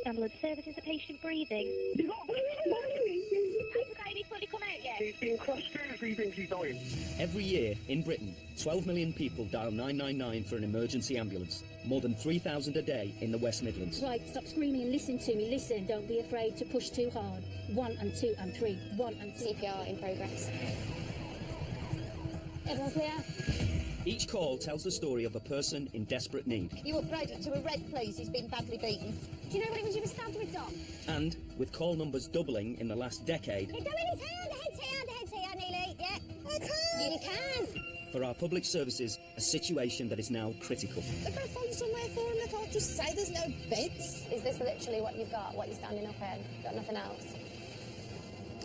Ambulance Service, is the patient breathing? He's not breathing! Has the baby fully come out yet? He's being crushed through, he thinks he's dying. Every year in Britain, 12 million people dial 999 for an emergency ambulance. More than 3,000 a day in the West Midlands. Right, stop screaming and listen to me. Listen, don't be afraid to push too hard. 1 and 2 and 3. 1 and 2. CPR in progress. Everyone clear? Each call tells the story of a person in desperate need. You upgraded to a red, please. He's been badly beaten. Do you know what it was you were stabbed with, Dom? And, with call numbers doubling in the last decade... He's going his hand, the head's here, Neely. Yeah. I can. You can. For our public services, a situation that is now critical. If I find somewhere for him, I can't just say there's no beds. Is this literally what you've got, what you're standing up in? Got nothing else?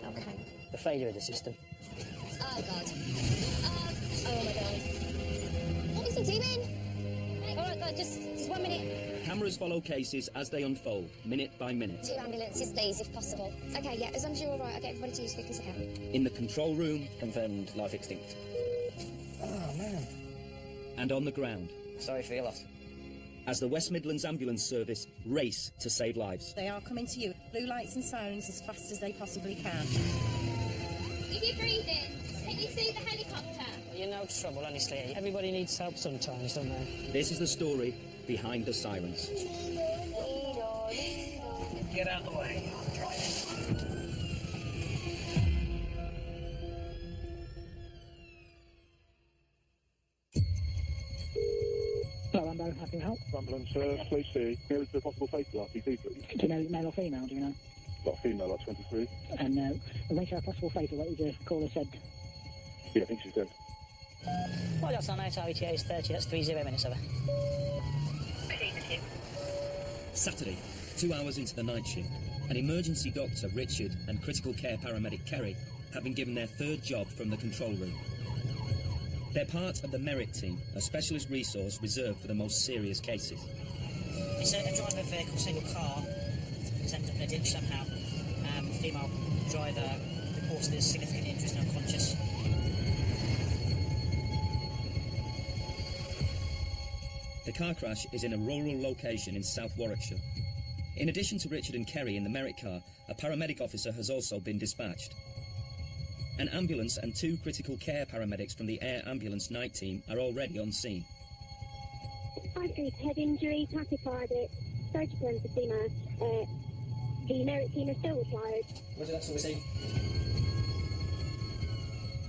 Okay. The failure of the system. Oh, God. Oh, my God. What is he doing? All right, God, just 1 minute. Cameras follow cases as they unfold, minute by minute. 2 ambulances, please, if possible. Okay, yeah, as long as you're all right, I'll get everybody to you as quick as I can. In the control room... Confirmed life extinct. Oh, man. And on the ground. Sorry for your loss. As the West Midlands Ambulance Service race to save lives. They are coming to you. Blue lights and sirens as fast as they possibly can. If you're breathing, can you see the helicopter? You're no trouble, honestly. Everybody needs help sometimes, don't they? This is the story behind the sirens. Get out of the way. I'm driving. Hello, Rambo, how can I help? Ambulance, please see. Here is the possible fatal RTC, please. Do you know male or female, do you know? Got a female, like 23. And when they say a possible fatal, what was the caller said? Yeah, I think she's dead. Well, that's on our ETA is 30, that's 30 minutes over. Saturday, 2 hours into the night shift, an emergency doctor, Richard, and critical care paramedic, Kerry, have been given their third job from the control room. They're part of the Merit team, a specialist resource reserved for the most serious cases. It's a driver vehicle, single car. It's ended up in a ditch somehow. Female driver reports there's significant injuries and unconscious. The car crash is in a rural location in South Warwickshire. In addition to Richard and Kerry in the Merit car, a paramedic officer has also been dispatched. An ambulance and 2 critical care paramedics from the air ambulance night team are already on scene. I've got head injury, tachycardic, surgical emphysema. The Merit team is still required. Roger, that's what we're seeing.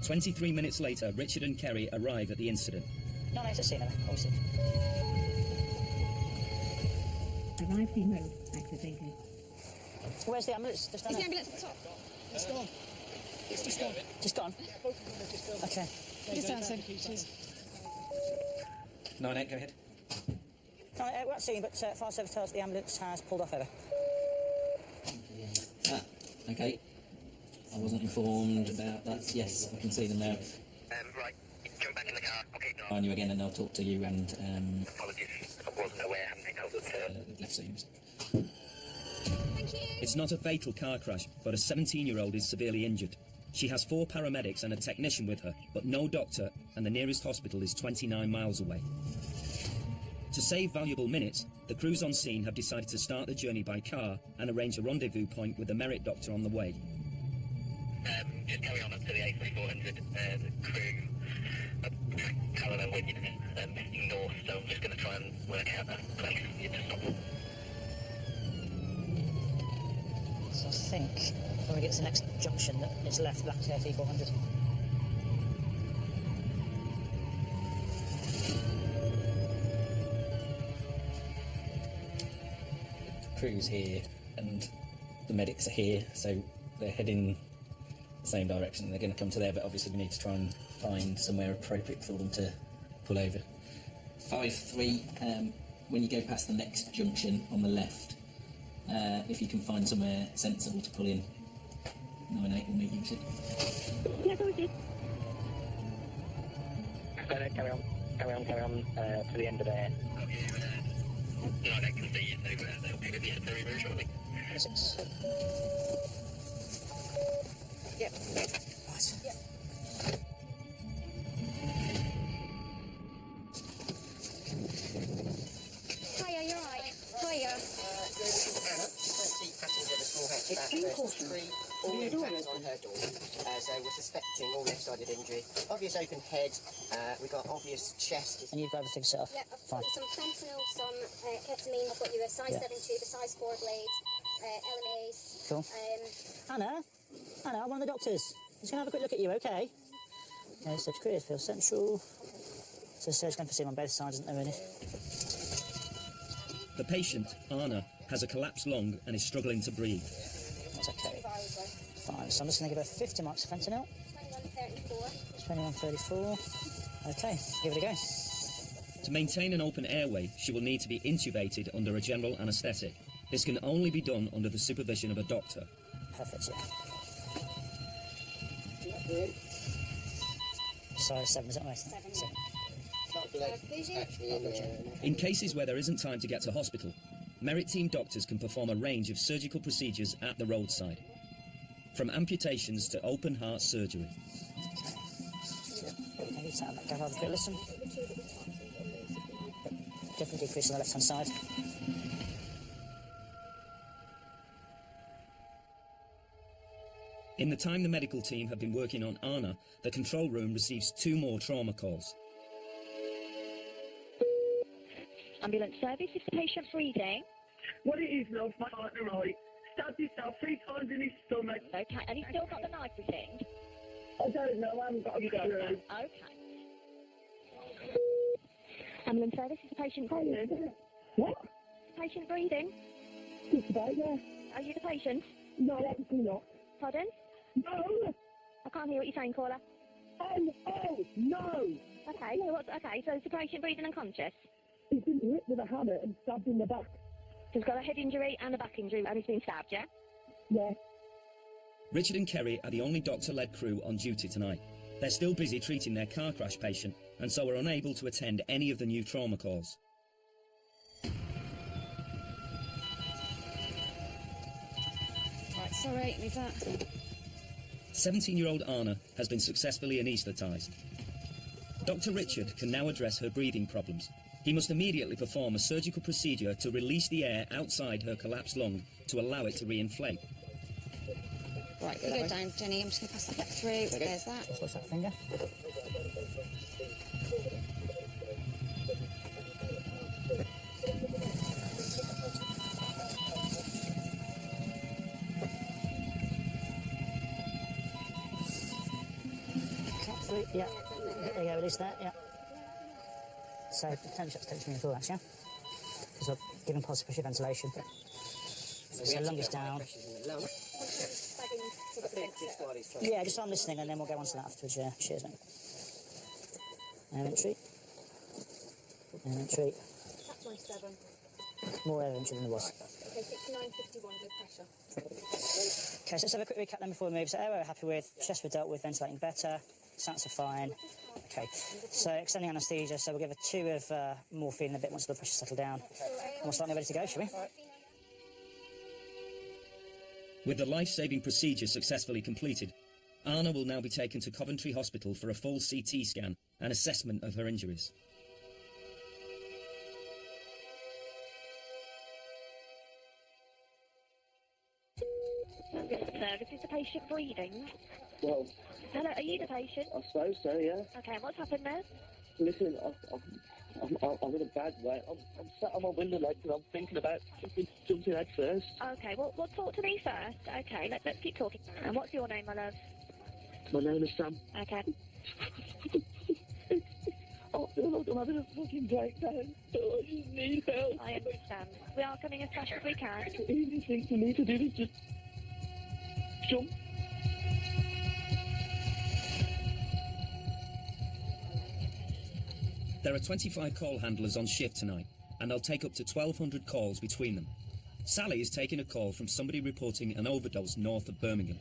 23 minutes later, Richard and Kerry arrive at the incident. No, it's a scene, obviously. Arrived in road, activated. Where's the ambulance? Just down Is the there. ambulance at the top? It's gone. It's just gone. Just gone? Okay. Just answer. Cheers. 9-8, go ahead. Right, we're at scene, but fire service tells us the ambulance has pulled off over. Okay. I wasn't informed about that. Yes, I can see them now. Right, jump back in the car. Okay, no. Find you again and I'll talk to you and... Apologies, I wasn't aware, haven't they told us? left scenes. Thank you. It's not a fatal car crash, but a 17-year-old is severely injured. She has 4 paramedics and a technician with her, but no doctor, and the nearest hospital is 29 miles away. To save valuable minutes, the crews on scene have decided to start the journey by car and arrange a rendezvous point with the Merit doctor on the way. Just carry on up to the A3400 the crew. Parallel with you, heading north, so I'm just going to try and work out a place for you to stop. So I think when we get to the next junction, that it's left back to A3400. Crew's here and the medics are here, so they're heading the same direction. They're going to come to there, but obviously we need to try and find somewhere appropriate for them to pull over. 5-3, when you go past the next junction on the left, if you can find somewhere sensible to pull in, 9-8 will meet you, Richard. Yeah, go ahead. Carry on to the end of there. No, I can see you, so they'll pick up the end very, very shortly. 6. Yep. Right. Yep. Hiya, you're right. Hiya. see patterns of a small hatchback, first tree, all impacts on her door. So we're suspecting all left-sided injury. Obvious open head, we've got obvious chest. And you've got everything set up? Yeah, I've got some fentanyl, some ketamine, I've got you a size 7 tube, a size 4 blade, LMAs. Cool. Anna, I'm one of the doctors. Just going to have a quick look at you, okay? Okay, so Clearfield Central. So Sarah's going for seeing on both sides, isn't there, really? The patient, Anna, has a collapsed lung and is struggling to breathe. That's okay. Fine, so I'm just going to give her 50 marks of fentanyl. 2134. Okay, give it a go. To maintain an open airway, she will need to be intubated under a general anaesthetic. This can only be done under the supervision of a doctor. Perfect, yeah. Size 7, is that right? 7. In cases where there isn't time to get to hospital, Merit Team doctors can perform a range of surgical procedures at the roadside, from amputations to open heart surgery. Maybe tap that, have a quick listen. Definitely decrease on the left-hand side. In the time the medical team have been working on Anna, the control room receives 2 more trauma calls. Ambulance service, is the patient breathing? What it is, love, my partner, right? Stabbed himself 3 times in his stomach. Okay, and he's still got the knife, you think? I don't know, I haven't got a clue. Okay. Ambulance service, is the patient breathing? What? Patient breathing? Just about, yeah. Are you the patient? No, obviously not. Pardon? No! I can't hear what you're saying, caller. Oh, no! Okay, so is the patient breathing unconscious? He's been hit with a hammer and stabbed in the back. So he's got a head injury and a back injury, and he's been stabbed, yeah? Yeah. Richard and Kerry are the only doctor-led crew on duty tonight. They're still busy treating their car crash patient, and so are unable to attend any of the new trauma calls. Right, sorry, leave that. 17-year-old Anna has been successfully anaesthetised. Dr. Richard can now address her breathing problems. He must immediately perform a surgical procedure to release the air outside her collapsed lung to allow it to re-inflate. Right, you go down, Jenny. I'm just going to pass that back through. Okay. There's that. What's that finger? Yeah, there you go, release that, yeah. So, potential tension in full, actually, because we're giving positive pressure ventilation. So, lung is down. Yeah, just on listening, and then we'll go on to that afterwards, yeah. Cheers, mate. Air entry. Air entry. That's my 7. More air entry than there was. Okay, 69.51 blood pressure. Okay, so let's have a quick recap then before we move. So, air we're happy with, chest we're dealt with, ventilating better. Stats are fine. Okay, so extending anaesthesia, so we'll give a 2 of morphine in a bit once the blood pressure settled down. And we'll start ready to go, shall we? With the life-saving procedure successfully completed, Anna will now be taken to Coventry Hospital for a full CT scan and assessment of her injuries. Service, is the patient breathing? Well, Hello, are you the patient? I suppose so, yeah. Okay, and what's happened there? Listen, I'm in a bad way. I'm sat on my window ledge and I'm thinking about jumping head first. Okay, well, talk to me first. Okay, let's keep talking. And what's your name, my love? My name is Sam. Okay. Oh, I'm having a fucking breakdown. Oh, I just need help. I understand. We are coming as fast as we can. The easiest thing for me to do is just jump. There are 25 call handlers on shift tonight, and they'll take up to 1,200 calls between them. Sally is taking a call from somebody reporting an overdose north of Birmingham.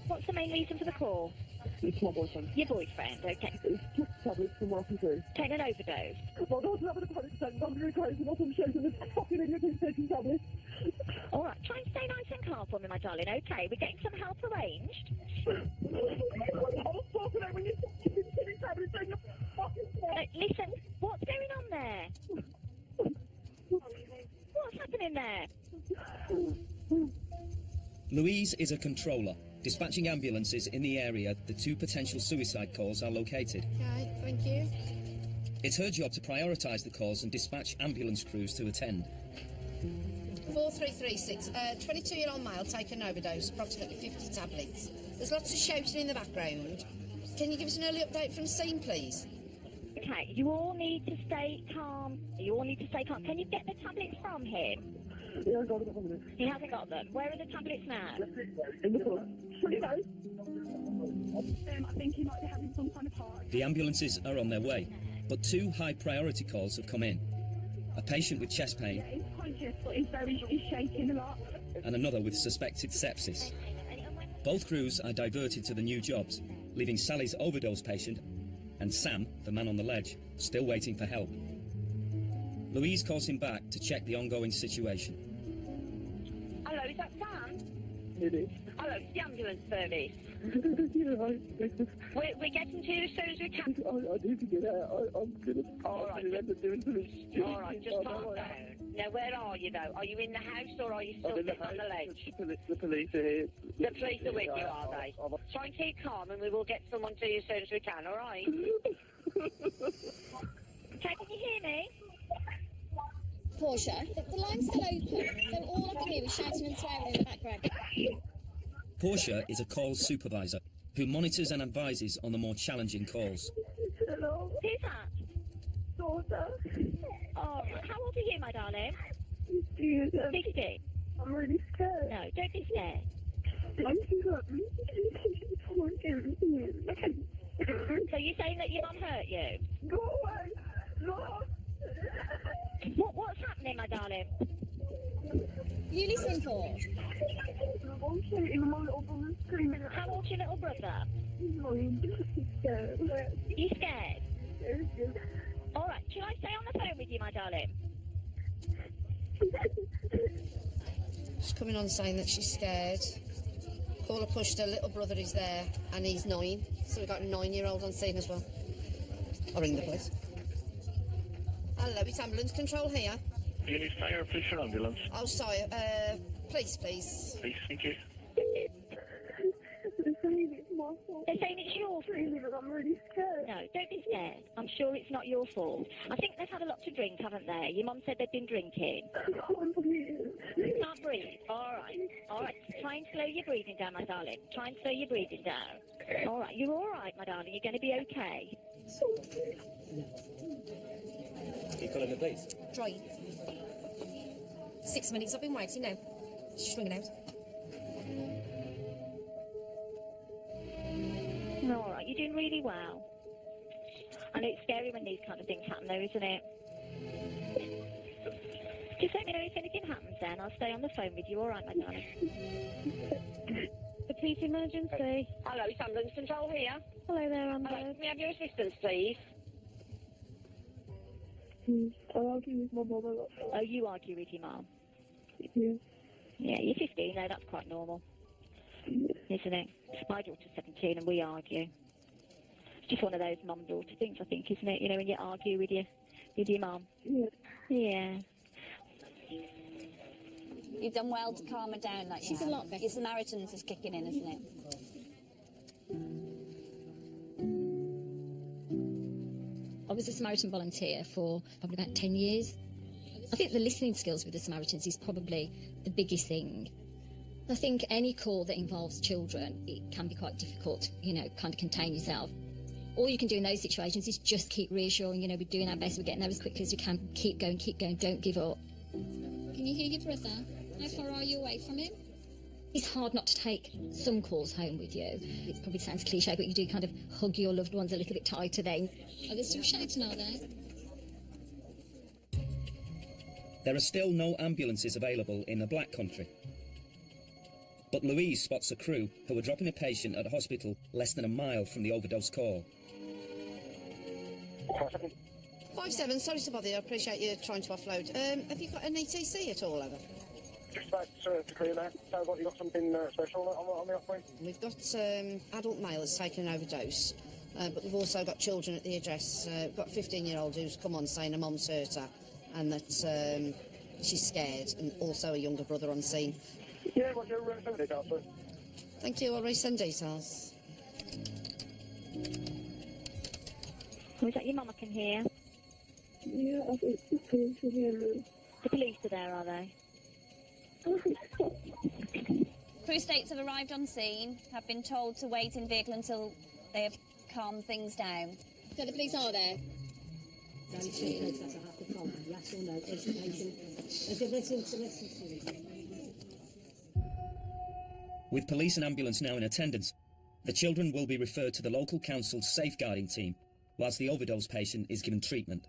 What's the main reason for the call? It's my boyfriend. Your boyfriend, okay. It's just tablets from walking through. Taking an overdose? My daughter's having a panic attack. I'm going crazy. Not some shaking. This fucking idiot is taking tablets. All right, try and stay nice and calm for me, my darling, okay? We're getting some help arranged. I was talking about when you're taking tablets and you're fucking... Listen, what's going on there? What's happening there? Louise is a controller, dispatching ambulances in the area the 2 potential suicide calls are located. Okay, thank you. It's her job to prioritise the calls and dispatch ambulance crews to attend. 4336, 22-year-old male taken overdose, approximately 50 tablets. There's lots of shouting in the background. Can you give us an early update from scene, please? Okay, you all need to stay calm. You all need to stay calm. Can you get the tablets from him? Yeah, I got it. He hasn't got them. Where are the tablets now? In the front. I think he might be having some kind of heart. The ambulances are on their way, but 2 high-priority calls have come in. A patient with chest pain He's conscious, but he's shaking a lot. and another with suspected sepsis. Both crews are diverted to the new jobs, leaving Sally's overdose patient and Sam, the man on the ledge, still waiting for help. Louise calls him back to check the ongoing situation. Hello, is that Sam? It is. Hello, it's the ambulance service. Yeah, We're getting to you as soon as we can. I need to get out. I'm going to... All right, end up doing something stupid. All right, just calm down. Now, where are you, though? Are you in the house or are you still I'm in the sitting on the ledge? The police are here. The police are with you, are they? Try and keep calm and we will get someone to you as soon as we can, all right? Okay, can you hear me? Portia, the line's still open, so all I can hear is shouting and swearing in the background. Portia is a call supervisor who monitors and advises on the more challenging calls. Hello? Who's that? Daughter. Oh, how old are you, my darling? 60. I'm really scared. No, don't be scared. So you're saying that your mum hurt you? Go away. No. What's happening, my darling? You listening, Paul? I'm shooting my little brother screaming. How old's your little brother? He's scared. You scared? All right, shall I stay on the phone with you, my darling? She's coming on saying that she's scared. Caller pushed her little brother is there, and he's 9. So we've got a 9-year-old on scene as well. I'll ring the police. Hello, it's ambulance control here. You need fire, police, or ambulance? Oh, sorry, police, please. Please, thank you. They're saying it's your fault. I'm really scared. No, don't be scared. I'm sure it's not your fault. I think they've had a lot to drink, haven't they? Your mum said they've been drinking. You can't breathe. All right. Try and slow your breathing down, my darling. Try and slow your breathing down. All right, you're all right, my darling. You're going to be okay. You calling the police? Try. 6 minutes, I've been waiting now. She's ringing out. All right, you're doing really well. I know it's scary when these kind of things happen, though, isn't it? Just let me know if anything happens, then. I'll stay on the phone with you. All right, my darling. The police emergency. Hello, it's ambulance control here. Hello there, ambulance. Hello, can we have your assistance, please? I argue with my mum a lot. Oh, you argue with your mum? Yeah. Yeah, you're 15, no, that's quite normal. Isn't it? My daughter's 17 and we argue. It's just one of those mum-daughter things, I think, isn't it? You know, when you argue with your mum. Yeah. Yeah. You've done well to calm her down like she's a lot better. Your Samaritans is kicking in, isn't it? I was a Samaritan volunteer for probably about 10 years. I think the listening skills with the Samaritans is probably the biggest thing. I think any call that involves children, it can be quite difficult, you know, kind of contain yourself. All you can do in those situations is just keep reassuring, you know, we're doing our best, we're getting there as quickly as we can, keep going, don't give up. Can you hear your brother? How far are you away from him? It's hard not to take some calls home with you. It probably sounds cliche, but you do kind of hug your loved ones a little bit tighter then. Are they still shouting, are they? There are still no ambulances available in the Black Country. But Louise spots a crew who are dropping a patient at a hospital less than a mile from the overdose call. 57, sorry to bother you, I appreciate you trying to offload. Have you got an ETC at all, over? Just about to clear that. Sounds like you've got something special on the offering. We've got adult male that's taken an overdose, but we've also got children at the address. We've got a 15-year-old who's come on saying her mum's hurt her and that she's scared, and also a younger brother on scene. Yeah, what's your phone details, sir? Thank you, I'll resend details. Was that your mum I can hear? Yeah, I think the police are here. The police are there, are they? Crew states have arrived on scene, have been told to wait in vehicle until they have calmed things down. So the police are there? With police and ambulance now in attendance, the children will be referred to the local council's safeguarding team, whilst the overdose patient is given treatment.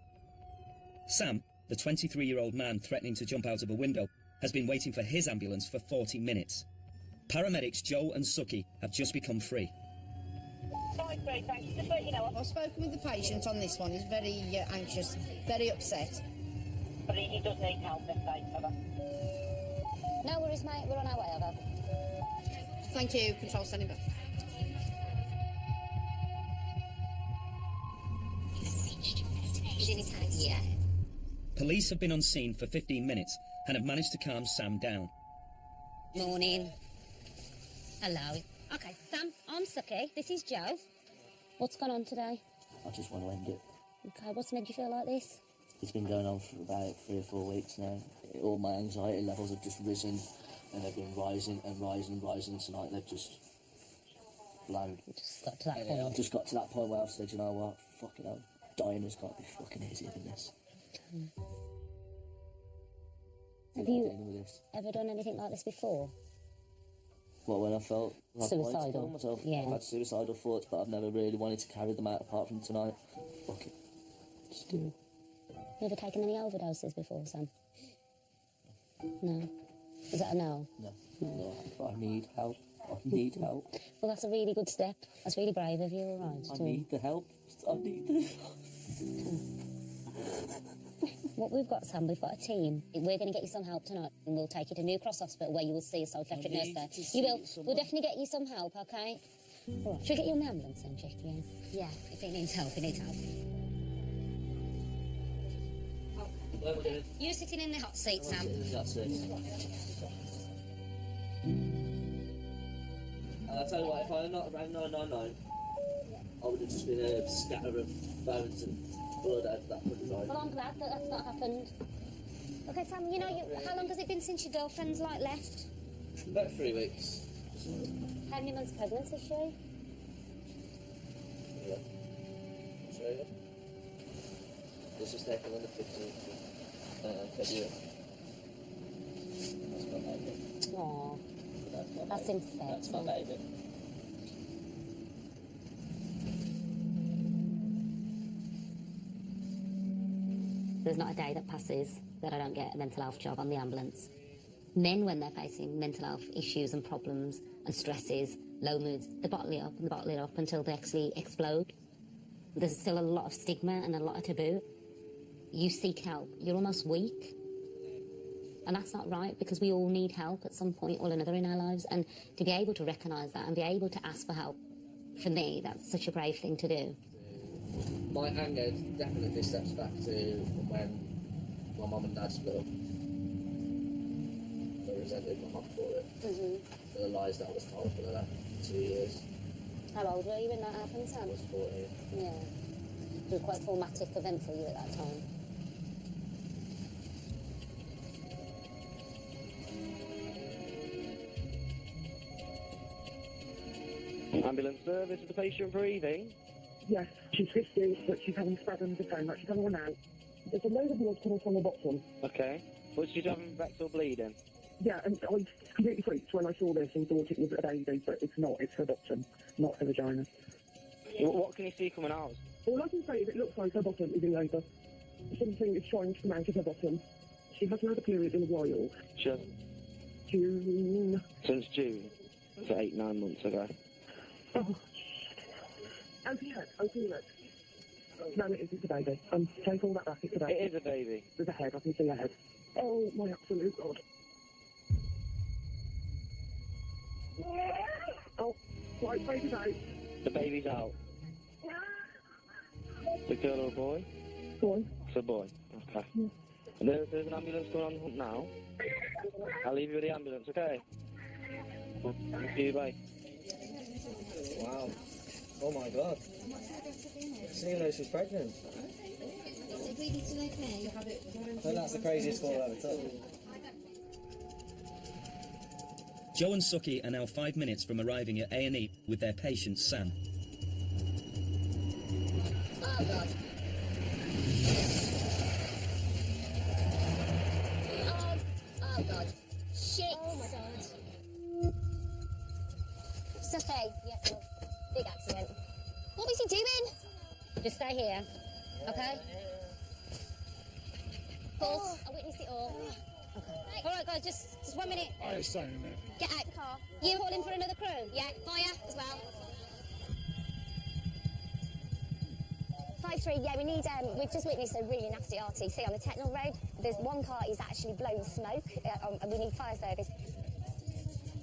Sam, the 23-year-old man threatening to jump out of a window, has been waiting for his ambulance for 40 minutes. Paramedics Joe and Suki have just become free. Fine, great, thanks. Just let you know. I've spoken with the patient on this one. He's very anxious, very upset. But he does need help this day, over. No worries, mate. We're on our way, over. Thank you, control standing by. He's in his house. Yeah. Police have been on scene for 15 minutes and have managed to calm Sam down. Morning. Hello. Okay, Sam, I'm Suki. This is Joe. What's gone on today? I just want to end it. Okay, what's made you feel like this? It's been going on for about 3 or 4 weeks now. All my anxiety levels have just risen, and they've been rising and rising and rising. Tonight they've just blown. You just got to that point. I've just got to that point where I've said, you know what, fucking hell, dying has got to be fucking easier than this. Have you ever done anything like this before? Well, when I felt like Suicidal. I wanted to kill myself, Yeah. I've had suicidal thoughts, but I've never really wanted to carry them out apart from tonight. Fuck it. Just do it. Never taken any overdoses before, Sam? No. Is that a no? No. I need help. I need help. Well, that's a really good step. That's really brave of you, all right? I need the help. I need the What we've got, Sam, we've got a team. We're going to get you some help tonight, and we'll take you to New Cross Hospital where you will see a psychiatric nurse there. You will. We'll definitely get you some help, okay? All right. Should we get you in the ambulance then, Chick? Yeah. If he needs help, he needs help. You're sitting in the hot seat, Sam. I'll tell you what, if I had not rang 999, I would have just been a scatter of bones and blood out of that fucking drive. Well, I'm glad that that's not happened. Okay, Sam, you know, how long has it been since your girlfriend's, left? About 3 weeks. How many months pregnant is she? Yeah. I'll show you. This was taken on the 15th of February. That's my baby. Aww. That's baby. infected. That's my baby. There's not a day that passes that I don't get a mental health job on the ambulance. Men, when they're facing mental health issues and problems and stresses, low moods, they bottle it up and they bottle it up until they actually explode. There's still a lot of stigma and a lot of taboo. You seek help, you're almost weak. And that's not right, because we all need help at some point or another in our lives. And to be able to recognise that and be able to ask for help, for me, that's such a brave thing to do. My anger definitely steps back to when my mum and dad split up. I resented my mum for it. For the lies that I was told for the last 2 years. How old were you when that happened, Sam? I was 14. Yeah. It was quite a traumatic event for you at that time. Ambulance service, is the patient breathing? Yes, she's 50, but she's having spasms again, like she's having one out. There's a load of blood coming from the bottom. Okay. Was she having rectal bleeding? Yeah, and I was completely freaked when I saw this and thought it was a baby, but it's not. It's her bottom, not her vagina. What can you see coming out? All I can say is it looks like her bottom is in labour. Something is trying to come out of her bottom. She hasn't had a period in a while. Just June. since June? So 8-9 months ago. Oh, shit. Open your legs. No, it isn't a baby. Take all that back, it's a baby. It is a baby. There's a head, I can see a head. Oh, my absolute God. Oh, right, baby's out. The baby's out. The girl or boy? Boy. It's a boy. Okay. Yeah. And there's an ambulance going on the hunt now. I'll leave you with the ambulance, okay? Thank you, bye. Wow. Oh my god. I didn't even know she was pregnant. Is the baby still okay? I think that's the craziest call I've ever took. Joe and Suki are now 5 minutes from arriving at A&E with their patient, Sam. Oh, God. Oh, God. Shit. Oh, my God. Suki. Yes, love. Big accident. What was he doing? Just stay here, okay? Pulse. I witnessed it all. Okay. All right, guys, just 1 minute. I stay in there. Get out the car. You calling for another crew? Yeah, fire as well. 5-3, yeah, we need, we've just witnessed a really nasty RTC on the Technol Road. There's one car is actually blowing smoke, and we need fire service.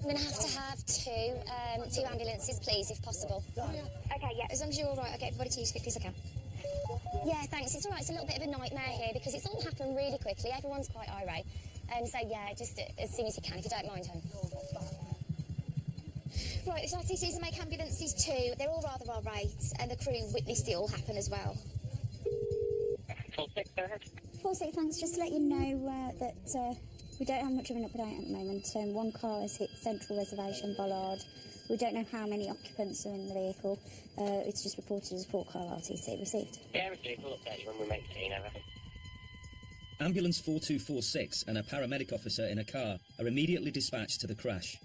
I'm going to have two ambulances, please, if possible. Okay, yeah, as long as you're all right, I'll get everybody to you as quickly as I can. Yeah, thanks, it's all right, it's a little bit of a nightmare here because it's all happened really quickly, everyone's quite irate. So, yeah, just as soon as you can, if you don't mind, hon. Right, this RTC's make ambulances too. They're all rather irate, and the crew witnessed it all happen as well. 4-6, go ahead. 4-6, thanks. Just to let you know that we don't have much of an update at the moment. One car has hit Central Reservation Bollard. We don't know how many occupants are in the vehicle. It's just reported as a 4-car RTC received. Yeah, we'll update you when we make the scene, over. Ambulance 4246 and a paramedic officer in a car are immediately dispatched to the crash.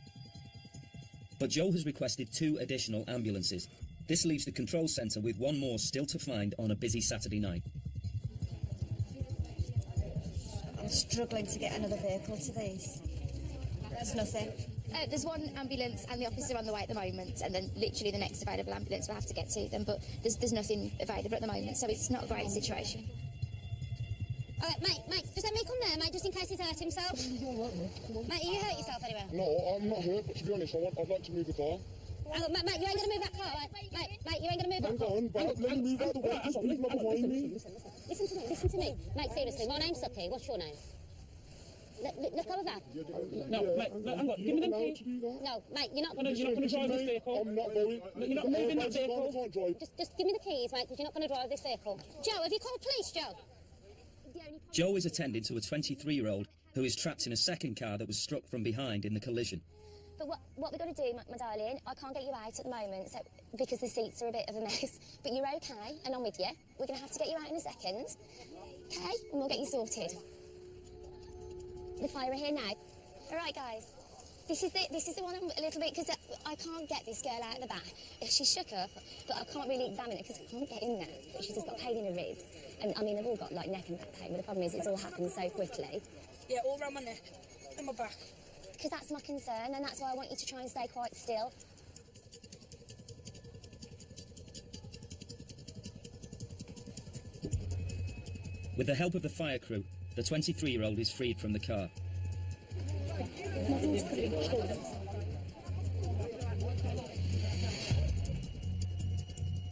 But Joe has requested 2 additional ambulances. This leaves the control centre with 1 more still to find on a busy Saturday night. I'm struggling to get another vehicle to these. There's nothing. There's 1 ambulance and the officer on the way at the moment, and then literally the next available ambulance will have to get to them, but there's nothing available at the moment, so it's not a great situation. Mate, just let me come there, mate, just in case he's hurt himself. Mate, you hurt yourself anywhere? No, I'm not hurt, but to be honest, I'd like to move the car. Mate, you ain't going to move that car, right? Mate, you ain't going to move that car. Hang on, let me move out the way, just leave not behind me. Listen to me. Mate, seriously, my name's Suki, what's your name? Let's go with that. No, mate, hang on, give me them keys. No, mate, you're not going to drive this vehicle. I'm not going. You're not moving that vehicle. Just give me the keys, mate, because you're not going to drive this vehicle. Joe, have you called police, Joe? Joe is attending to a 23-year-old who is trapped in a second car that was struck from behind in the collision. But what we've got to do, my darling, I can't get you out at the moment because the seats are a bit of a mess. But you're okay, and I'm with you. We're going to have to get you out in a second. Okay? And we'll get you sorted. The fire are here now. All right, guys. This is the one I'm a little bit, because I can't get this girl out of the back. She's shook up, but I can't really examine it because I can't get in there. She's just got pain in her ribs. And, I mean, they've all got, like, neck and back pain, but the problem is it's all happened so quickly. Yeah, all around my neck and my back. Because that's my concern, and that's why I want you to try and stay quite still. With the help of the fire crew, the 23-year-old is freed from the car.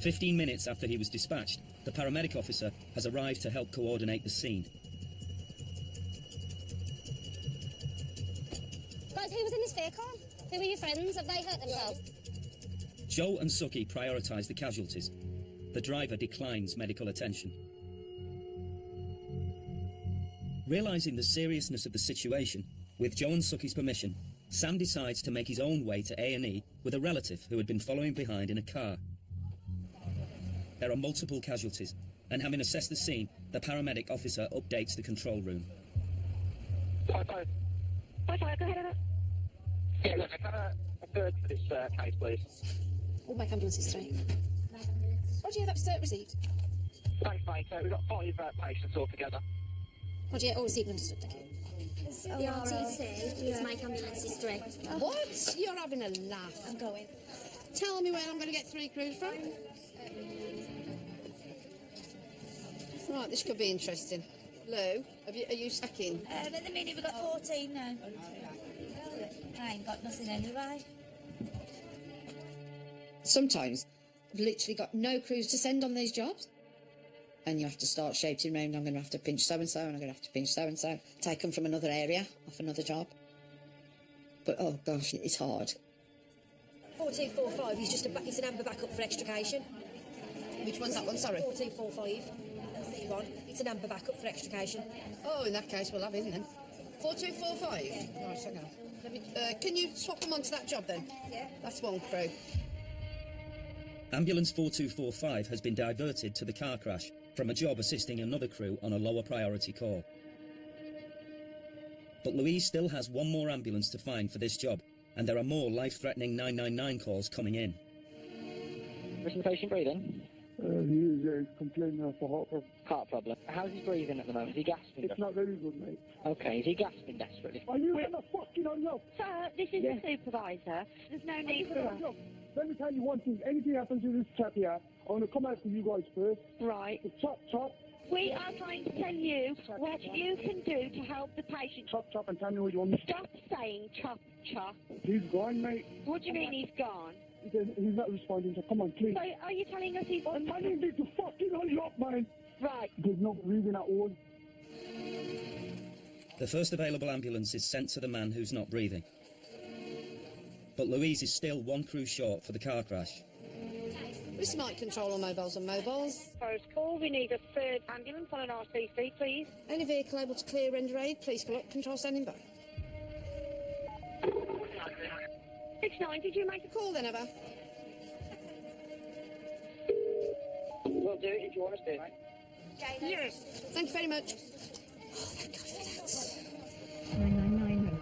"15 minutes after he was dispatched, the paramedic officer has arrived to help coordinate the scene. Guys, who was in this vehicle? Who were your friends? Have they hurt themselves? Joe and Suki prioritise the casualties. The driver declines medical attention. Realising the seriousness of the situation, with Joe and Suki's permission, Sam decides to make his own way to A&E with a relative who had been following behind in a car. There are multiple casualties, and having assessed the scene, the paramedic officer updates the control room. Fire, go ahead. Yeah, look, I've got a third for this case, please. All my ambulances straight. Roger, that's received. Thanks, mate. We've got 5 patients altogether. Roger, all received and understood, thank you. The RTC is make ambulances 3. What? You're having a laugh. I'm going. Tell me where I'm going to get 3 crews from. Right, this could be interesting. Lou, are you stacking? At the minute we've got 14 now. I ain't got nothing anyway. Sometimes I've literally got no crews to send on these jobs. And you have to start shouting around, I'm going to have to pinch so-and-so, and I'm going to have to pinch so-and-so. Take them from another area, off another job. But, oh gosh, it's hard. 4245 is just it's an amber backup for extrication. Which one's that one, sorry? 4245. That's the one. It's an amber backup for extrication. Oh, in that case, we'll have him then. 4245? Right, hang on. Let me, can you swap them onto that job then? Yeah. That's one crew. Ambulance 4245 has been diverted to the car crash from a job assisting another crew on a lower priority call. But Louise still has one more ambulance to find for this job, and there are more life-threatening 999 calls coming in. Is the patient breathing? He's complaining of a heart problem. Heart problem. How's he breathing at the moment? Is he gasping? It's not very good, mate. Okay, is he gasping desperately? Are you in the fucking unlock? Sir, this is the supervisor. There's no need for us. Let me tell you one thing. Anything happens to this chap here, I want to come out for you guys first. Right. So chop, chop. We are trying to tell you what you can do to help the patient. Chop, chop, and tell me what you want me. Stop saying chop, chop. He's gone, mate. What do you mean he's gone? He's not responding, so come on, please. So are you telling us he's... I need you to fucking unlock, man. Right. There's no breathing at all. The first available ambulance is sent to the man who's not breathing. But Louise is still one crew short for the car crash. This might control on mobiles and mobiles. First call, we need a third ambulance on an RCC, please. Any vehicle able to clear render aid, please control standing by. 69, did you make a call then, Eva? We'll do it if you want us to. Yes. Thank you very much. Oh, thank God for that. 999.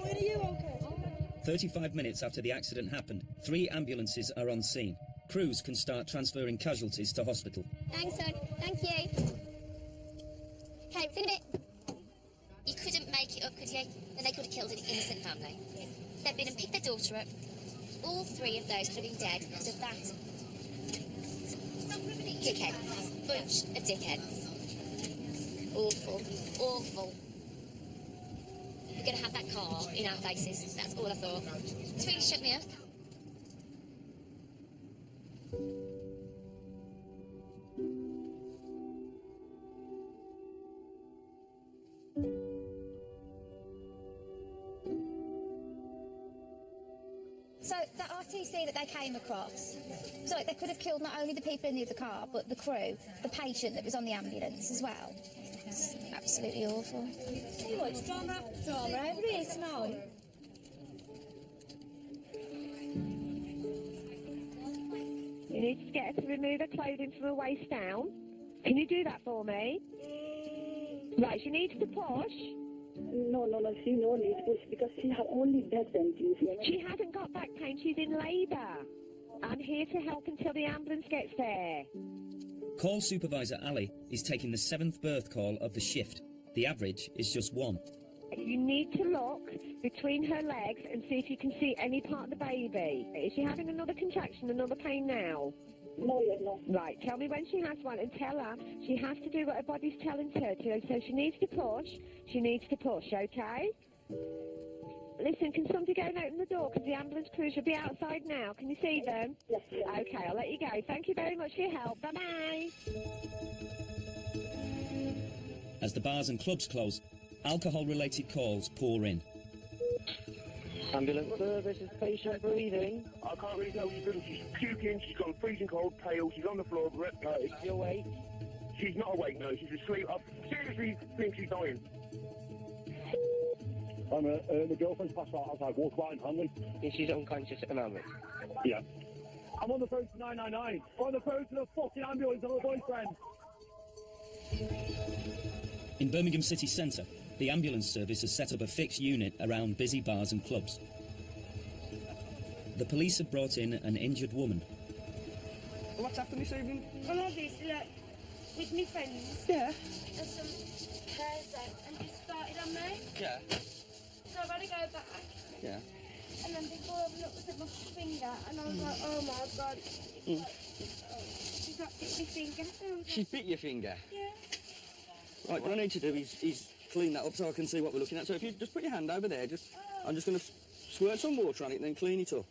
Are you okay? 35 minutes after the accident happened, 3 ambulances are on scene. Crews can start transferring casualties to hospital. Thanks, son. Thank you. Okay, see you in a bit. You couldn't make it up, could you? Then they could have killed an innocent family. They'd been and picked their daughter up. All 3 of those could have been dead because of that. Dickheads. Bunch of dickheads. Awful. Awful. We're going to have that car in our faces. That's all I thought. It's really shut me up. So the RTC that they came across, so they could have killed not only the people in the other car, but the crew, the patient that was on the ambulance as well. It's absolutely awful. Tell you what, it's drama after drama over here tonight. You need to get her to remove her clothing from her waist down. Can you do that for me? Right, she needs to push. No, she no need to push because she has only back pain, please. She hasn't got back pain, she's in labour. I'm here to help until the ambulance gets there. Call supervisor Ali is taking the 7th birth call of the shift. The average is just 1. You need to look between her legs and see if you can see any part of the baby. Is she having another contraction, another pain now? No, yet no. Right, tell me when she has one and tell her she has to do what her body's telling her to. So she needs to push, okay? Listen, can somebody go and open the door because the ambulance crews will be outside now. Can you see them? Yes. Okay, I'll let you go. Thank you very much for your help. Bye-bye. As the bars and clubs close, alcohol-related calls pour in. Ambulance service, is patient breathing? I can't really tell what she's doing. She's puking, she's got a freezing cold, pale, she's on the floor, Is she awake? She's not awake, no, she's asleep. I seriously think she's dying. My girlfriend's passed out as I walk about in Hanley. And she's unconscious at the moment? Yeah. I'm on the phone to 999. I'm on the phone to the fucking ambulance of her boyfriend. In Birmingham city centre, the ambulance service has set up a fixed unit around busy bars and clubs. The police have brought in an injured woman. What's happened this evening? Well, obviously, like, with my friends. Yeah. There's some hairs out and just started on me. Yeah. So I've had to go back. Yeah. And then before I looked at my finger, and I was like, oh my God. She's like, bit my finger. And I was She like, bit your finger? yeah. Right, what I need to do is clean that up so I can see what we're looking at. So if you just put your hand over there, I'm just going to squirt some water on it and then clean it up.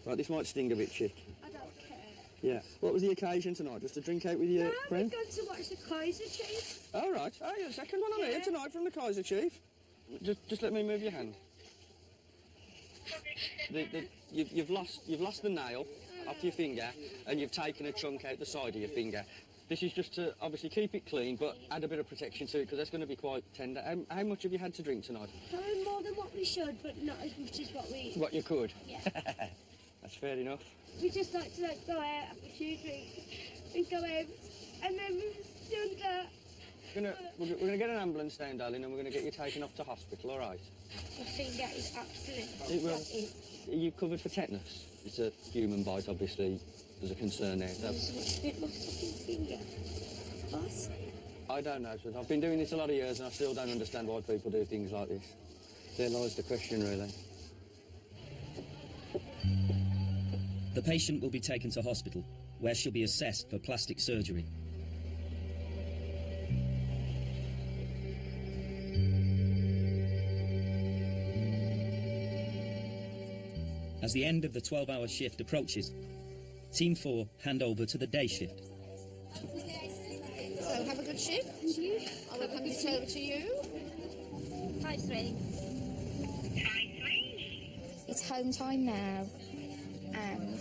Right, this might sting a bit, chick. I don't care. Yeah. What was the occasion tonight? Just a drink out with your friend? We've gone to watch the Kaiser Chief. Oh, right. Oh, yeah, second one on here tonight from the Kaiser Chief. Just let me move your hand. You've lost the nail off your finger, and you've taken a chunk out the side of your finger. This is just to obviously keep it clean, but add a bit of protection to it, because that's going to be quite tender. How much have you had to drink tonight? More than what we should, but not as much as what we... What you could? Yeah. That's fair enough. We just like to go out, have a few drinks, and go home, and then we've done that. We're gonna get an ambulance down, darling, and we're gonna get you taken off to hospital. All right? My finger is absolutely... It will. Are you covered for tetanus? It's a human bite, obviously. There's a concern there. It my fucking finger. What? I don't know, so I've been doing this a lot of years, and I still don't understand why people do things like this. There lies the question, really. The patient will be taken to hospital, where she'll be assessed for plastic surgery. As the end of the 12-hour shift approaches, Team 4 hand over to the day shift. So have a good shift. And you? I will hand it over to you. 5-3. It's home time now, and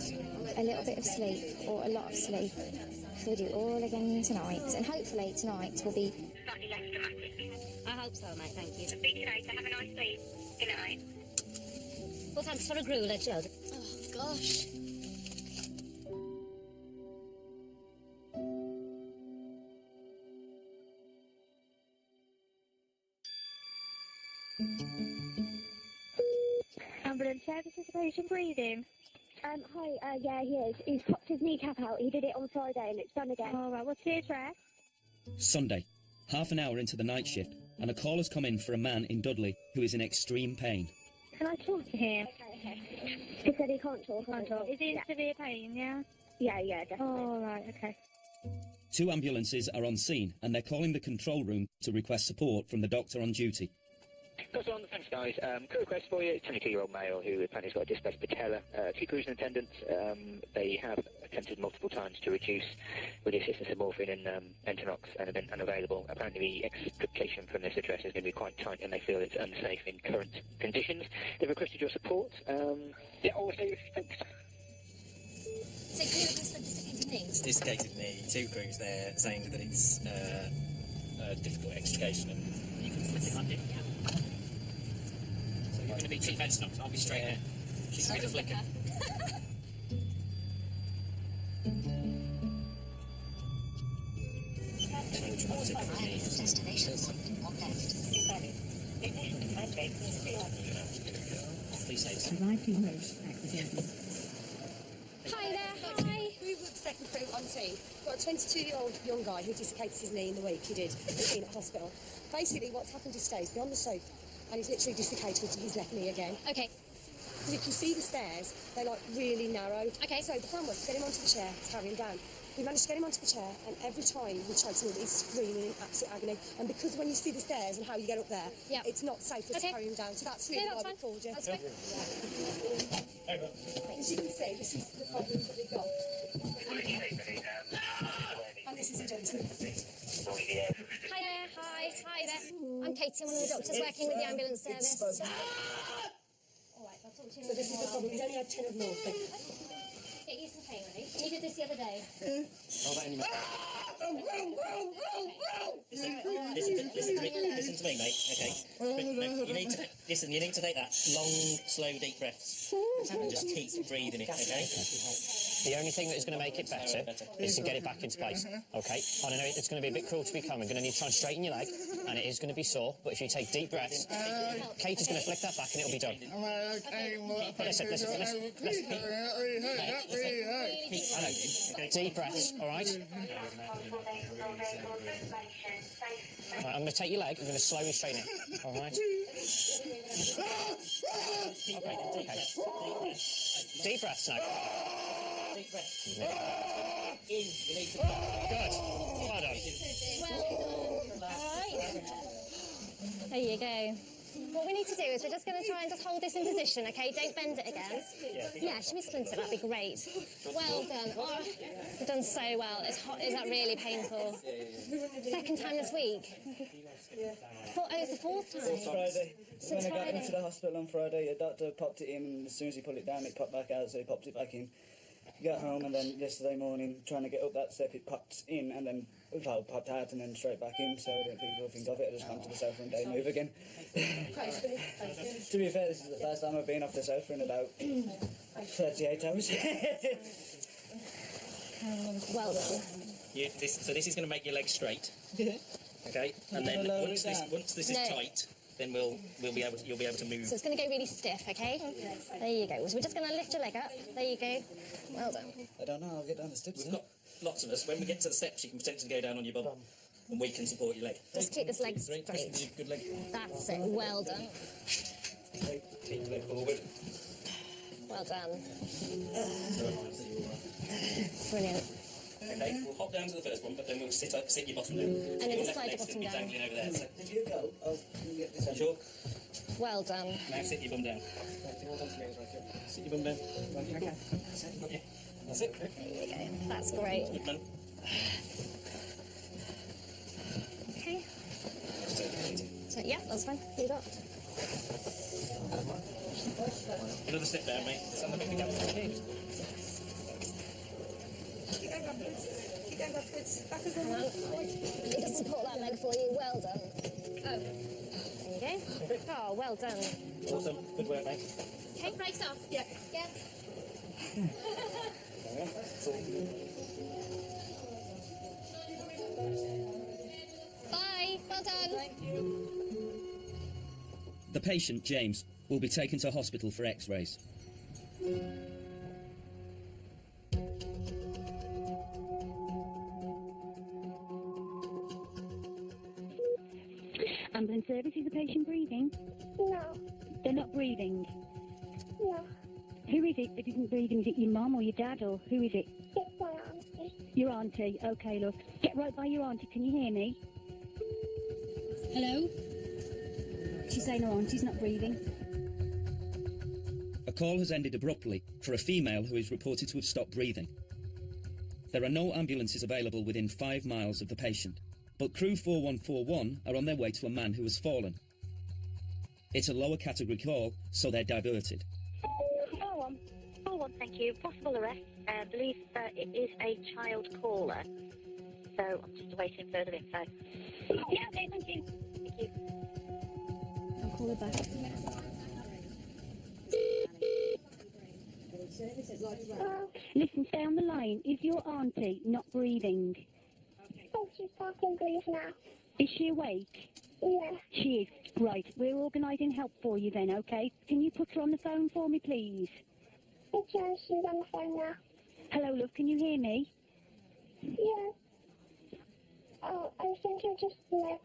a little bit of sleep, or a lot of sleep. So we do it all again tonight, and hopefully tonight will be... Slightly less dramatic. I hope so, mate, thank you. Speak to you later. Have a nice sleep. Good night. Well, thanks for a grueler, Chud. Oh, gosh. Ambulance services, patient breathing. Hi, yeah, he is. He's popped his kneecap out. He did it on Friday and it's done again. All right, what's the address? Sunday, half an hour into the night shift, and a call has come in for a man in Dudley who is in extreme pain. Can I talk to him? Okay. He said he can't talk. Is he in severe pain, yeah? Yeah, definitely. All right, okay. 2 ambulances are on scene, and they're calling the control room to request support from the doctor on duty. Got on the thanks, guys. Quick request for you. 22-year-old male who apparently has got a displaced patella. 2 crews and attendants. They have attempted multiple times to reduce with the assistance of morphine and Entonox and have been unavailable. Apparently the extrication from this address is going to be quite tight and they feel it's unsafe in current conditions. They've requested your support. Yeah, all safe. Thanks. So clear across the dislocated knees? Dislocated knee, 2 crews there saying that it's a difficult extrication and you can flip it under. So you're going to be Chief Entonox, I'll be straight here. She's going to flicker. Hi there, hi. We were the second crew on scene. Got a 22-year-old young guy who dislocated his knee in the week. He did. He's been at hospital. Basically, what's happened is he's been on the sofa and he's literally dislocated his left knee again. Okay. Because if you see the stairs, they're like really narrow. Okay. So the plan was to get him onto the chair, to carry him down. We managed to get him onto the chair, and every time we tried to move, he's screaming in absolute agony. And because when you see the stairs and how you get up there, it's not safe to carry him down. So that's really why we called you. That's fine. As you can see, this is the problem that we've got. And this is a gentleman. Hi there, hi there. I'm Katie, I'm one of the doctors working with the ambulance service. Alright, I'll talk to you So this is the problem, he's only had 10 of morphine. Get you some pain relief. You did this the other day. Listen to me, mate. Okay. You need to listen. You need to take that long, slow, deep breaths and just keep breathing it. Okay. The only thing that is going to make it better is to get it back into place. Okay. I know it's going to be a bit cruel to be coming. Going to need to try and straighten your leg, and it is going to be sore. But if you take deep breaths, Kate is going to flick that back, and it'll be done. Listen. Deep breaths. All right. All right, I'm going to take your leg. I'm going to slowly straighten it. All right. Okay. Deep breaths now. Deep breath. In. You need to. Good. Well done. There you go. What we need to do is we're just going to try and just hold this in position, okay? Don't bend it again. Yeah, should we splint it? That'd be great. Well done. Oh, you've done so well. Is that really painful? Second time this week? Oh, it's the fourth time. Friday. So When I got Friday. into the hospital on Friday, a doctor popped it in, and as soon as he put it down, it popped back out, so he popped it back in. Got home, and then yesterday morning, trying to get up that step, it popped in, and then popped out, and then straight back in, so I didn't think nothing of it. I just went to the sofa and day move again. To be fair, this is the first time I've been off the sofa in about 38 hours. Well done. So this is going to make your legs straight. Okay, and then once this is tight, then you'll be able to move. So it's going to go really stiff, okay? There you go. So we're just going to lift your leg up. There you go. Well done. I don't know, I'll get down the steps. We've got lots of us. When we get to the steps, you can potentially go down on your bum, and we can support your leg. Just keep this leg straight. Good leg. That's it. Well done. Keep your leg forward. Well done. Brilliant. Okay, we'll hop down to the first one, but then we'll sit your bottom down. And then your just slide your leg's bottom down. dangling over there. So. If you go, I'll get this. You sure? Well done. Now sit your bum down. Sit your bum down. Okay. That's it. There you go. That's great. Good man. Okay. So, yeah, that's fine. You got. Another sit down, mate. Stand up if you can. Hang on. Just support that leg for you. Well done. Oh. There you go. Oh, well done. Awesome. Good work, mate. Okay, brakes off. Yeah. Yeah. Bye. Well done. The patient, James, will be taken to hospital for x-rays. Ambulance service, is the patient breathing? No. They're not breathing? No. Who is it that isn't breathing? Is it your mum or your dad, or who is it? It's my auntie. Your auntie. Okay, look. Get right by your auntie. Can you hear me? Hello? She's saying her auntie's not breathing. A call has ended abruptly for a female who is reported to have stopped breathing. There are no ambulances available within 5 miles of the patient, but crew 4141 are on their way to a man who has fallen. It's a lower category call, so they're diverted. 41, thank you. Possible arrest. I believe it is a child caller. So I'm just awaiting further info. Yeah, okay, thank you. Thank you. I'll call her back. Listen, stay on the line. Is your auntie not breathing? Oh, she's starting to breathe now. Is she awake? Yeah. She is. Right, we're organising help for you then, okay? Can you put her on the phone for me, please? Okay, she's on the phone now. Hello, love, can you hear me? Yeah. Oh, I think I just left.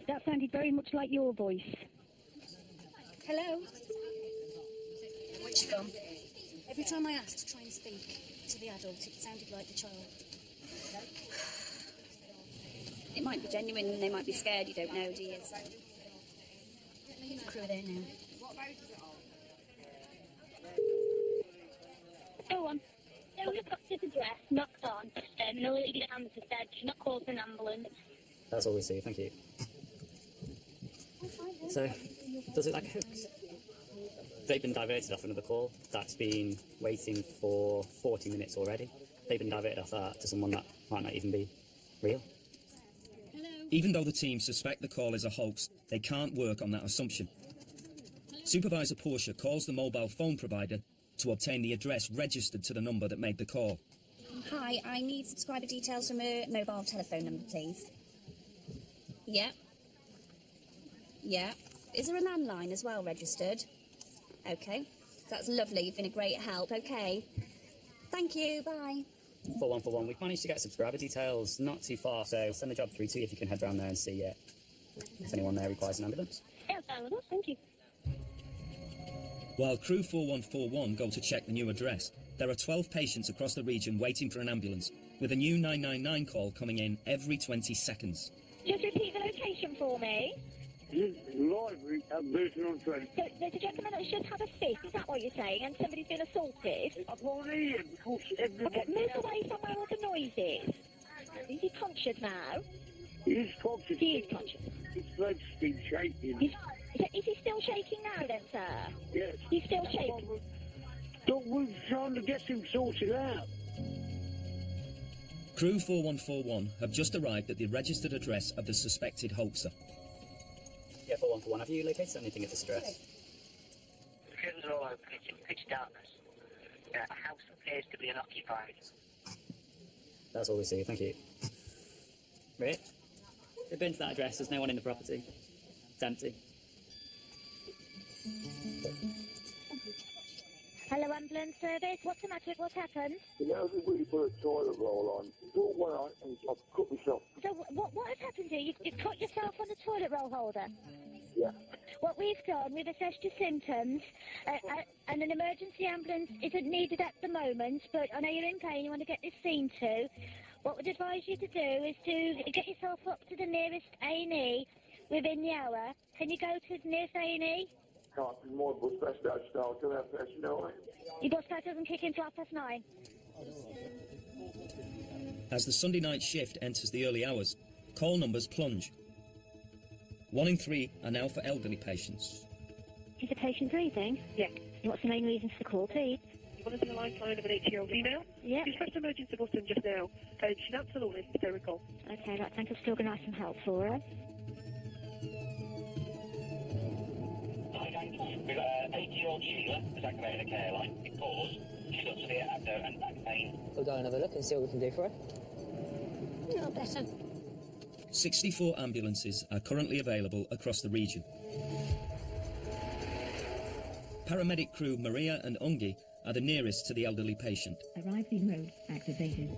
That sounded very much like your voice. Hello? Where'd she gone? Every time I asked to try and speak to the adult, it sounded like the child. It might be genuine, they might be scared, you don't know, do you? The crew are there now. Go on. So we've got this address, knocked on, and the lady answered said she's not called an ambulance. That's all we see, thank you. So, does it like a hoax? They've been diverted off another call that's been waiting for 40 minutes already. They've been diverted off that to someone that might not even be real. Even though the team suspect the call is a hoax, they can't work on that assumption. Supervisor Portia calls the mobile phone provider to obtain the address registered to the number that made the call. Hi, I need subscriber details from a mobile telephone number, please. Yeah. Yeah. Is there a landline as well registered? Okay. That's lovely. You've been a great help. Okay. Thank you. Bye. 4141, we've managed to get subscriber details not too far, so send the job through to you if you can head round there and see if anyone there requires an ambulance. Yeah, thank you. While crew 4141 go to check the new address, there are 12 patients across the region waiting for an ambulance, with a new 999 call coming in every 20 seconds. Just repeat the location for me. Library at Burton-on-Trent. So there's a gentleman that should have a fit, is that what you're saying? And somebody's been assaulted? I can't hear him because everybody... Okay, move away from where all the noise is. Is he conscious now? He is conscious. He is conscious. His leg's been shaking. Is he still shaking now then, sir? Yes. He's still shaking? We're trying to get him sorted out. Crew 4141 have just arrived at the registered address of the suspected hoaxer. Yeah, 4141, have you located anything at this address? The curtains are all open, it's in pitch darkness. A house appears to be unoccupied. That's all we see, thank you. Rich? We've been to that address, there's no one in the property. It's empty. Hello, ambulance service. What's the matter? What's happened? You know, we put a toilet roll on. It's all went on and I've cut myself. So what has happened here? You've cut yourself on the toilet roll holder? Yeah. What we've done, we've assessed your symptoms, and an emergency ambulance isn't needed at the moment, but I know you're in pain, you want to get this seen to. What we'd advise you to do is to get yourself up to the nearest A&E within the hour. Can you go to the nearest A&E? Can't be more bus best out start till 9:30. Your bus pass doesn't kick in till 9:30. As the Sunday night shift enters the early hours, call numbers plunge. 1 in 3 are now for elderly patients. Is the patient breathing? Yeah. What's the main reason for the call, please? You want to see the lifeline of an 80-year-old female? Yeah. She's pressed the emergency button just now. She's absolutely hysterical. Okay, right, thank you. Still organise some help for her. We've got 80-year-old Sheila who's activated a care line because she's got severe abdo and back pain. We'll go and have a look and see what we can do for her. No, bless her. 64 ambulances are currently available across the region. Paramedic crew Maria and Ungi are the nearest to the elderly patient. Arriving road activated.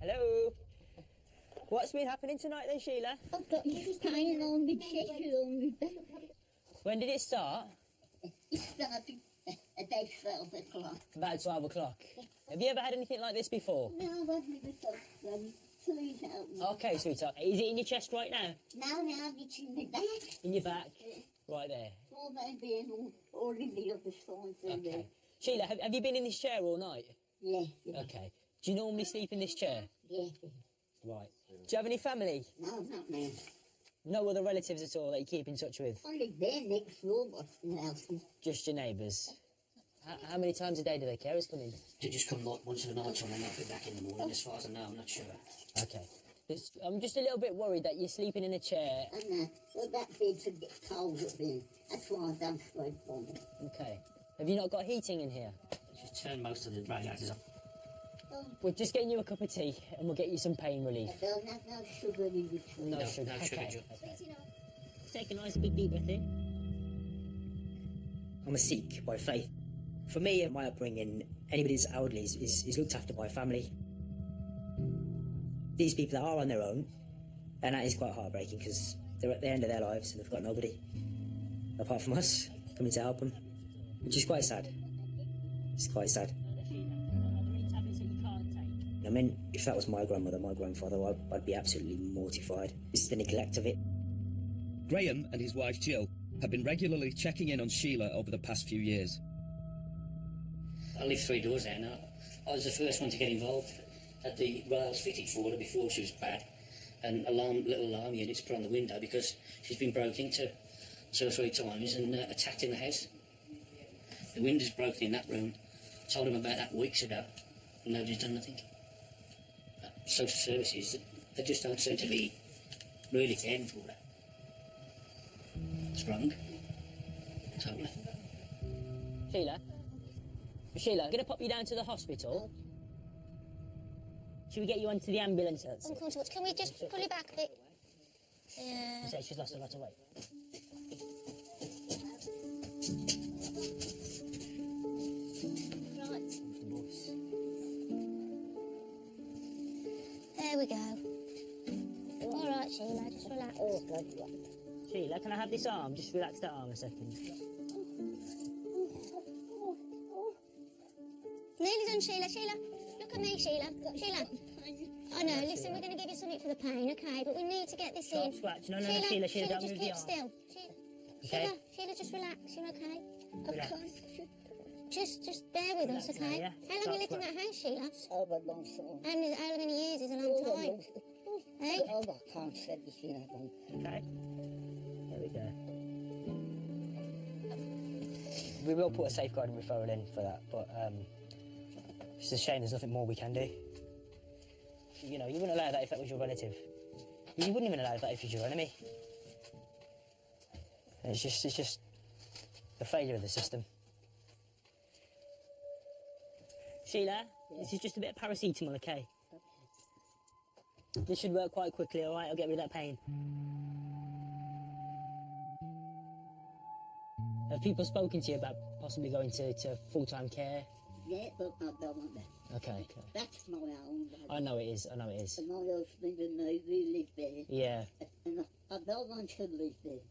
Hello? What's been happening tonight then, Sheila? I've got little pain along my chest, along my back. When did it start? It started about 12 o'clock. About 12 o'clock. Have you ever had anything like this before? No, I've never thought please help me. Okay, sweetheart. Is it in your chest right now? No, it's in my back. In your back? Right there. All that being all in the other side. Okay. Sheila, have you been in this chair all night? Yeah. Okay. Do you normally sleep in this chair? Yeah. Right. Do you have any family? No, not me. No other relatives at all that you keep in touch with? I live there next door, but no else. Just your neighbours? How many times a day do their carers come in? They just come like once in the night time and they'll be back in the morning, as far as I know, I'm not sure. Okay. I'm just a little bit worried that you're sleeping in a chair. I know. Well, that bed's a bit cold up there. That's why I don't sleep on it. Okay. Have you not got heating in here? Just turn most of the radiators off. We're just getting you a cup of tea and we'll get you some pain relief. There'll have no sugar in between. No sugar. No sugar. Okay. Take a nice big deep breath in. I'm a Sikh by faith. For me, my upbringing, anybody that's elderly is looked after by family. These people are on their own, and that is quite heartbreaking because they're at the end of their lives and they've got nobody apart from us coming to help them, which is quite sad. It's quite sad. I mean, if that was my grandmother, my grandfather, I'd be absolutely mortified. It's the neglect of it. Graham and his wife Jill have been regularly checking in on Sheila over the past few years. I live 3 doors down now. I was the first one to get involved. Had the rails fitted for her before she was bad, and little alarm units put on the window because she's been broken into 2 or 3 times and attacked in the house. The window's broken in that room. Told them about that weeks ago, and nobody's done nothing. Social services, they just don't seem to be really caring for her. It's wrong. Totally. Sheila, I'm going to pop you down to the hospital. Should we get you onto the ambulance? Uncomfortable. Can we just pull you back a bit? Yeah. Say she's lost a lot of weight. Right. There we go. All right, Sheila, just relax. Oh, good. Sheila, can I have this arm? Just relax that arm a second. Nearly done, Sheila. Sheila, look at me, Sheila. Sheila. I know, listen, we're going to give you something for the pain, okay? But we need to get this in. Scratch. No, Sheila, Sheila, don't just move keep the arm. still. Okay. Sheila, just relax. You're okay? Relax. Just bear with us, okay? Yeah. How long you lived in that house, Sheila? Oh, a long time. How many years is a long time? Hey? Oh, I can't say this, you know. Okay. There we go. We will put a safeguarding referral in for that, but it's a shame there's nothing more we can do. You know, you wouldn't allow that if that was your relative. You wouldn't even allow that if it was your enemy. It's just the failure of the system. Sheila, this is just a bit of paracetamol, okay? This should work quite quickly, alright? I'll get rid of that pain. Have people spoken to you about possibly going to full-time care? Yeah, but I don't want that. Okay. That's my own. I know it is. And my husband and I, we live there. Yeah. And I don't want to live there.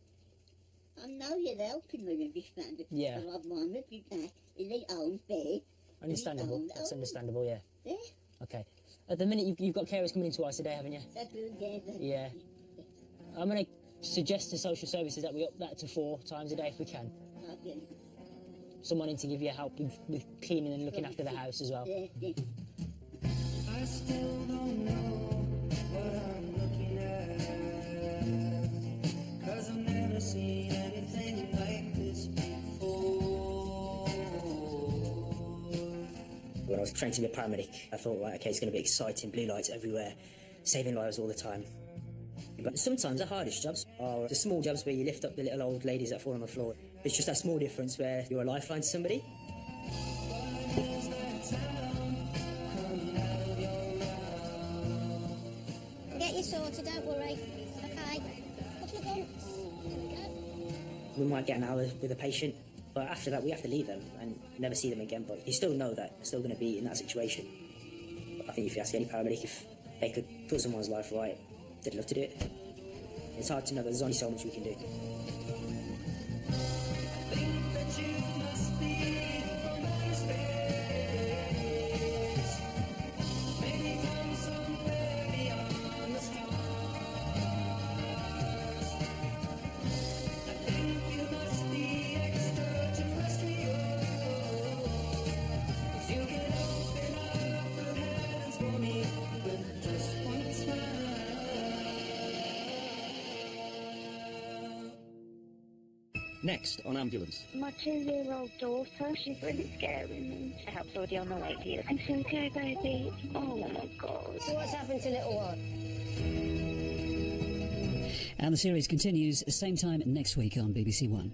I know you're helping me with this man. Yeah. But I want to be back in the own bed. Understandable. That's understandable, yeah. Yeah. Okay. At the minute, you've got carers coming in twice a day, haven't you? Yeah. I'm going to suggest to social services that we up that to 4 times a day if we can. Okay. Someone in to give you help with cleaning and looking after the house as well. Yeah, yeah. I still don't know what I'm looking at, 'cause I've never seen anything like this before. When I was trained to be a paramedic, I thought, right, okay, it's going to be exciting, blue lights everywhere, saving lives all the time. But sometimes the hardest jobs are the small jobs where you lift up the little old ladies that fall on the floor. It's just that small difference where you're a lifeline to somebody. Get you sorted, don't worry. Okay? Couple of bumps. We might get an hour with a patient, but after that we have to leave them and never see them again. But you still know that they're still going to be in that situation. But I think if you ask any paramedic if they could put someone's life right, they'd love to do it. It's hard to know that there's only so much we can do. Next on Ambulance. My 2-year-old daughter, she's really scaring me. Her help's already on the way to you. Is she okay, baby? Oh my God. So what's happened to little one? And the series continues same time next week on BBC One.